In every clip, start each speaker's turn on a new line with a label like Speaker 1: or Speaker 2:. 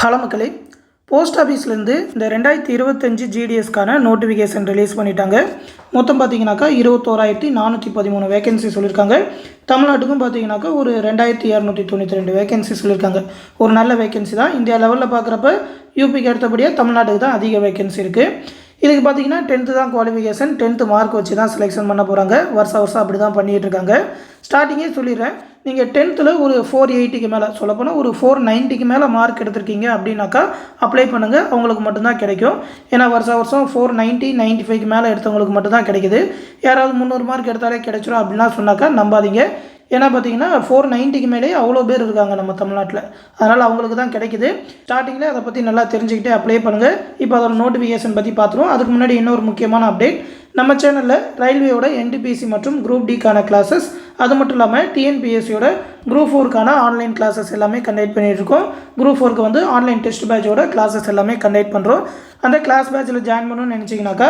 Speaker 1: Hello மக்களே, post ஆஃபீஸ்லேருந்து இந்த 2025 ஜிடிஎஸ்க்கான நோட்டிஃபிகேஷன் ரிலீஸ் பண்ணிட்டாங்க. மொத்தம் பார்த்தீங்கன்னாக்கா 21,413 வேகன்சி சொல்லியிருக்காங்க. தமிழ்நாட்டுக்கும் பார்த்தீங்கன்னாக்கா ஒரு 2,292 வேகன்சி சொல்லியிருக்காங்க. ஒரு நல்ல வேகன்சி தான். இந்தியா லெவலில் பார்க்குறப்ப யூபிக்கு அடுத்தபடியாக தமிழ்நாட்டுக்கு தான் அதிக வேகன்சி இருக்குது. இதுக்கு பார்த்தீங்கன்னா 10th தான் குவாலிஃபிகேஷன். 10th மார்க் வச்சு தான் செலெக்ஷன் பண்ண போகிறாங்க. வருஷம் அப்படி தான் பண்ணிகிட்டு இருக்காங்க. ஸ்டார்டிங்கே சொல்லிடுறேன், நீங்கள் 10th ஒரு 480க்கு மேலே, சொல்லப்போனால் ஒரு 490க்கு மேலே மார்க் எடுத்திருக்கீங்க அப்படின்னாக்கா அப்ளை பண்ணுங்கள். அவங்களுக்கு மட்டும்தான் கிடைக்கும். ஏன்னா வருஷம் 490, 95க்கு மேலே எடுத்தவங்களுக்கு மட்டும்தான் கிடைக்குது. யாராவது 300 மார்க் எடுத்தாலே கிடைச்சிடும் அப்படின்லாம் சொன்னாக்கா நம்பாதீங்க. ஏன்னா பார்த்தீங்கன்னா 490க்கு மேலேயே அவ்வளோ பேர் இருக்காங்க நம்ம தமிழ்நாட்டில். அதனால் அவங்களுக்கு தான் கிடைக்குது. ஸ்டார்டிங்கில் அதை பற்றி நல்லா தெரிஞ்சுக்கிட்டே அப்ளை பண்ணுங்கள். இப்போ அதோட நோட்டிஃபிகேஷன் பற்றி பார்த்துருவோம். அதுக்கு முன்னாடி இன்னொரு முக்கியமான அப்டேட், நம்ம சேனலில் ரயில்வேயோட என்டிபிசி மற்றும் குரூப் டிக்கான கிளாஸஸ், அது மட்டும் இல்லாமல் டிஎன்பிஎஸ்சியோட குரூப் 4க்கான ஆன்லைன் கிளாஸஸ் எல்லாமே கண்டக்ட் பண்ணிகிட்ருக்கோம். குரூப் 4க்கு வந்து ஆன்லைன் டெஸ்ட் பேட்சோட கிளாஸஸ் எல்லாமே கண்டக்ட் பண்ணுறோம். அந்த கிளாஸ் பேட்சில் ஜாயின் பண்ணணும்னு நினச்சிங்கனாக்கா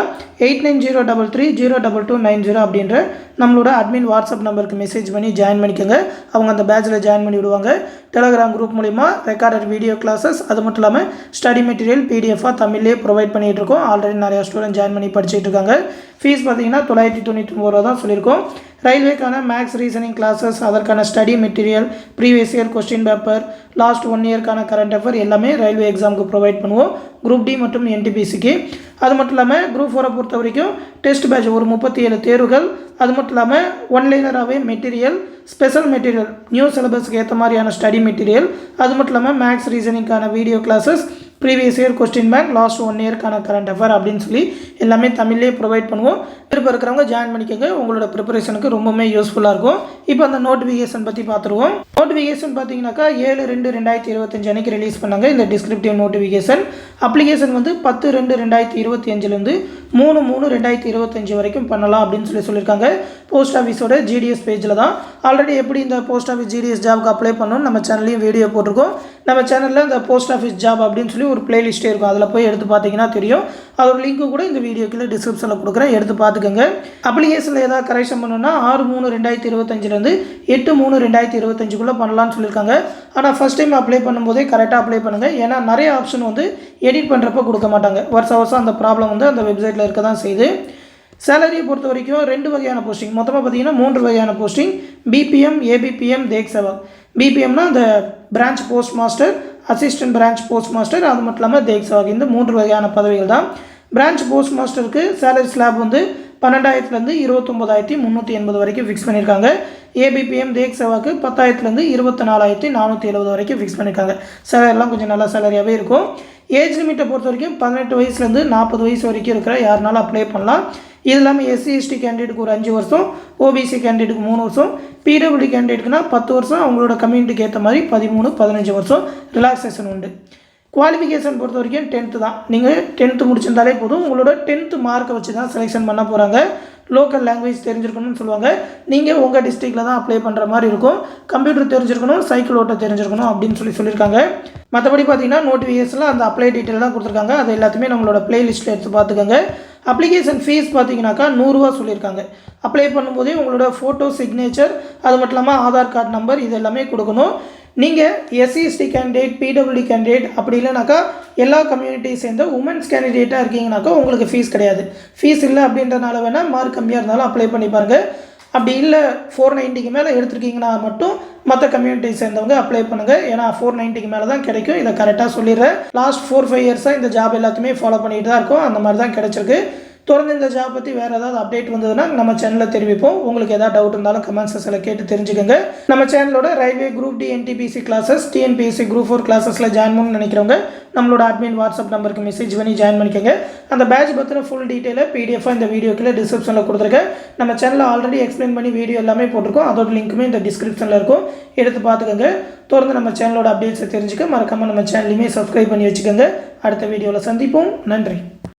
Speaker 1: 8903322290 அப்படின்ற நம்மளோட அட்மின் வாட்ஸ்அப் நம்பருக்கு மெசேஜ் பண்ணி ஜாயின் பண்ணிக்கோங்க. அவங்க அந்த பேட்சில் ஜாயின் பண்ணி விடுவாங்க. டெலகிராம் குரூப் மூலிமா ரெக்கார்டட் வீடியோ கிளாஸஸ், அது மட்டும் இல்லாமல் ஸ்டடி மெட்டீரியல் பிடிஎஃபாக தமிழ்லேயே ப்ரொவைட் பண்ணிகிட்டு இருக்கோம். ஆல்ரெடி நிறையா ஸ்டூடெண்ட் ஜாயின் பண்ணி படிச்சுட்டு இருக்காங்க. ஃபீஸ் பார்த்தீங்கன்னா 999 ரூபா தான் சொல்லியிருக்கோம். ரயில்வேக்கான மேக்ஸ் ரீசனிங் கிளாஸஸ், அதற்கான study material, previous year question paper, last 1 இயர்க்கான கரண்ட் அஃபேர் எல்லாமே ரயில்வே எக்ஸாமுக்கு ப்ரொவைட் பண்ணுவோம். குரூப் டி மற்றும் என்டிபிசிக்கு. அது மட்டும் இல்லாமல் குரூப் 4 பொறுத்த வரைக்கும் டெஸ்ட் பேட்ச் ஒரு 37 தேர்வுகள், அது மட்டும் இல்லாமல் ஒன்லைனராகவே மெட்டீரியல், ஸ்பெஷல் மெட்டீரியல், நியூ சிலபஸ்க்கு ஏற்ற மாதிரியான ஸ்டடி மெட்டீரியல், அது மட்டும் இல்லாமல் மேக்ஸ் ரீசனிங்கான video classes, previous year question bank, last 1 இயர்க்கான கரண்ட் அஃபேர் அப்படின்னு சொல்லி எல்லாமே தமிழ்லேயே ப்ரொவைட் பண்ணுவோம். விருப்பம் இருக்கிறவங்க ஜாயின் பண்ணிக்கோங்க. உங்களோட ப்ரிப்பரேஷனுக்கு ரொம்பவே யூஸ்ஃபுல்லாக இருக்கும். இப்போ அந்த நோட்டிஃபிகேஷன் பற்றி பார்த்துருவோம். நோட்டிஃபிகேஷன் பார்த்தீங்கன்னாக்கா 7/2/2025 அன்றைக்கி ரிலீஸ் பண்ணாங்க. இந்த டிஸ்கிரிப்டிவ் நோட்டிஃபிகேஷன் அப்ளிகேஷன் வந்து 10/2/2025 3/3/2025 வரைக்கும் பண்ணலாம் அப்படின்னு சொல்லியிருக்காங்க. போஸ்ட் ஆஃபீஸோட ஜிடிஎஸ் பேஜில் தான். ஆல்ரெடி எப்படி இந்த போஸ்ட் ஆஃபீஸ் ஜிடிஎஸ் ஜாப்க்கு அப்ளை பண்ணணும்னு நம்ம சேனல்லையும் வீடியோ போட்டிருக்கோம். நம்ம சேனலில் இந்த போஸ்ட் ஆஃபீஸ் ஜாப் அப்படின்னு சொல்லி ஒரு பிளேலிஸ்ட்டே இருக்கும். அதில் போய் எடுத்து பார்த்தீங்கன்னா தெரியும். அதோட லிங்க்கு கூட இந்த வீடியோக்குள்ள டிஸ்கிரிப்ஷனில் கொடுக்குறேன், எடுத்து பார்த்துக்கோங்க. அப்ளிகேஷனில் ஏதாவது கரெக்ஷன் பண்ணணும்னா 6/3/2025 8/3/2025 பண்ணலான்னு சொல்லியிருக்காங்க. ஆனால் ஃபஸ்ட் டைம் அப்ளை பண்ணும்போதே கரெக்டாக அப்ளை பண்ணுங்கள். ஏன்னா நிறைய ஆப்ஷன் வந்து எடிட் பண்ணுறப்ப கொடுக்க மாட்டாங்க. வருஷம் அந்த ப்ராப்ளம் வந்து அந்த வெப்சைட்டில் இருக்க தான் செய்யுது. சேலரியை பொறுத்த வரைக்கும் 2 வகையான போஸ்டிங், மொத்தமாக பார்த்தீங்கன்னா 3 வகையான போஸ்டிங். பிபிஎம், ஏபிபிஎம், தேக் சேவக். பிபிஎம்னா இந்த branch post master, assistant branch post master, அது மட்டும் இல்லாமல் தேக் சேவக். இந்த 3 வகையான பதவிகள் தான். பிரான்ச் போஸ்ட் மாஸ்டருக்கு சேலரி ஸ்லாப் வந்து 12,000லேருந்து 29,380 வரைக்கும் ஃபிக்ஸ் பண்ணியிருக்காங்க. ஏபிபிஎம், தேக் சேவாக்கு 10,000லேருந்து 24,470 வரைக்கும் ஃபிக்ஸ் பண்ணியிருக்காங்க. சேலரிலாம் கொஞ்சம் நல்ல சேலரியாகவே இருக்கும். ஏஜ் லிமிட்டை பொறுத்த வரைக்கும் 18 வயசுலேருந்து 40 வயசு வரைக்கும் இருக்கிற யாருனாலும் அப்ளை பண்ணலாம். இது இல்லாமல் எஸ்சி எஸ்டி கேண்டிடேட்டுக்கு ஒரு 5 வருஷம், ஓபிசி கேண்டிடேட்டுக்கு 3 வருஷம், பிடபிள்யூடி கேண்டிடேட்டுக்குனா 10 வருஷம், அவங்களோட கம்யூனிட்டிக்கு ஏற்ற மாதிரி 13, 15 வருஷம் ரிலாக்ஸேஷன் உண்டு. குவாலிஃபிகேஷன் பொறுத்த வரைக்கும் 10th தான். நீங்கள் 10th முடிச்சிருந்தாலே போதும். உங்களோட 10th மார்க்கை வச்சு தான் செலெக்ஷன் பண்ண போகிறாங்க. லோக்கல் லாங்குவேஜ் தெரிஞ்சிருக்கணும்னு சொல்லுவாங்க. நீங்கள் உங்கள் டிஸ்ட்ரிக்டில் தான் அப்ளை பண்ணுற மாதிரி இருக்கும். கம்ப்யூட்டர் தெரிஞ்சிருக்கணும், சைக்கிள் ஓட்ட தெரிஞ்சிருக்கணும் அப்படின்னு சொல்லியிருக்காங்க. மற்றபடி பார்த்தீங்கன்னா நோட்டிஃபிகேஷனில் அந்த அப்ளை டீட்டெயில் தான் கொடுத்துருக்காங்க. அது எல்லாத்தையுமே நம்மளோட பிளேலிஸ்ட்டில் எடுத்து பார்த்துக்கோங்க. அப்ளிகேஷன் ஃபீஸ் பார்த்தீங்கன்னாக்கா 100 ரூபா சொல்லியிருக்காங்க. அப்ளை பண்ணும்போதே உங்களோட ஃபோட்டோ, சிக்னேச்சர், அது மட்டும் இல்லாமல் ஆதார் கார்டு நம்பர் இது எல்லாமே கொடுக்கணும். நீங்கள் SC ST candidate, PWD candidate, அப்படி இல்லைனாக்கா எல்லா கம்யூனிட்டியை சேர்ந்த உமன்ஸ் கேண்டிடேட்டாக இருக்கீங்கனாக்கா உங்களுக்கு ஃபீஸ் கிடையாது. ஃபீஸ் இல்லை அப்படின்றனால வேணால் மார்க் கம்மியாக இருந்தாலும் அப்ளை பண்ணி பாருங்கள். அப்படி இல்லை 490க்கு மேலே எடுத்துருக்கீங்கன்னா மட்டும் மற்ற கம்யூனிட்டியை சேர்ந்தவங்க அப்ளை பண்ணுங்கள். ஏன்னா 490க்கு மேலே தான் கிடைக்கும். இதை கரெக்டாக சொல்லிடுறேன். லாஸ்ட் 4-5 இயர்ஸாக இந்த ஜாப் எல்லாத்தையுமே ஃபாலோ பண்ணிட்டு தான் இருக்கும். அந்த மாதிரி தான் கிடைச்சிருக்கு. தொடர்ந்து இந்த ஜாப் பற்றி வேறு ஏதாவது அப்டேட் வந்ததுன்னா நம்ம சேனலில் தெரிவிப்போம். உங்களுக்கு ஏதாவது டவுட் இருந்தாலும் கமெண்ட் செக்ஷனில் கேட்டு தெரிஞ்சுக்கோங்க. நம்ம சேனலோட railway group D NTPC classes, TNPSC group 4 கிளாஸஸில் ஜாயின் பண்ணணும்னு நினைக்கிறவங்க நம்மளோட அட்மின் வாட்ஸ்அப் நம்பருக்கு மெசேஜ் பண்ணி ஜாயின் பண்ணிக்கோங்க. அந்த பேட்ச் பற்றின ஃபுல் டீட்டெயிலை பிடிஎஃபாக இந்த வீடியோக்குள்ளே டிஸ்கிரிப்ஷனில் கொடுத்துருக்கேன். நம்ம சேனலில் ஆல்ரெடி எக்ஸ்பிளைன் பண்ணி வீடியோ எல்லாமே போட்டிருக்கோம். அதோட லிங்க்குமே இந்த டிஸ்கிரிப்ஷனில் இருக்கும், எடுத்து பார்த்துக்கோங்க. தொடர்ந்து நம்ம சேனலோட அப்டேட்ஸை தெரிஞ்சுக்க மறக்காமல் நம்ம சேனலையுமே சப்ஸ்கிரைப் பண்ணி வச்சுக்கோங்க. அடுத்த வீடியோவில் சந்திப்போம். நன்றி.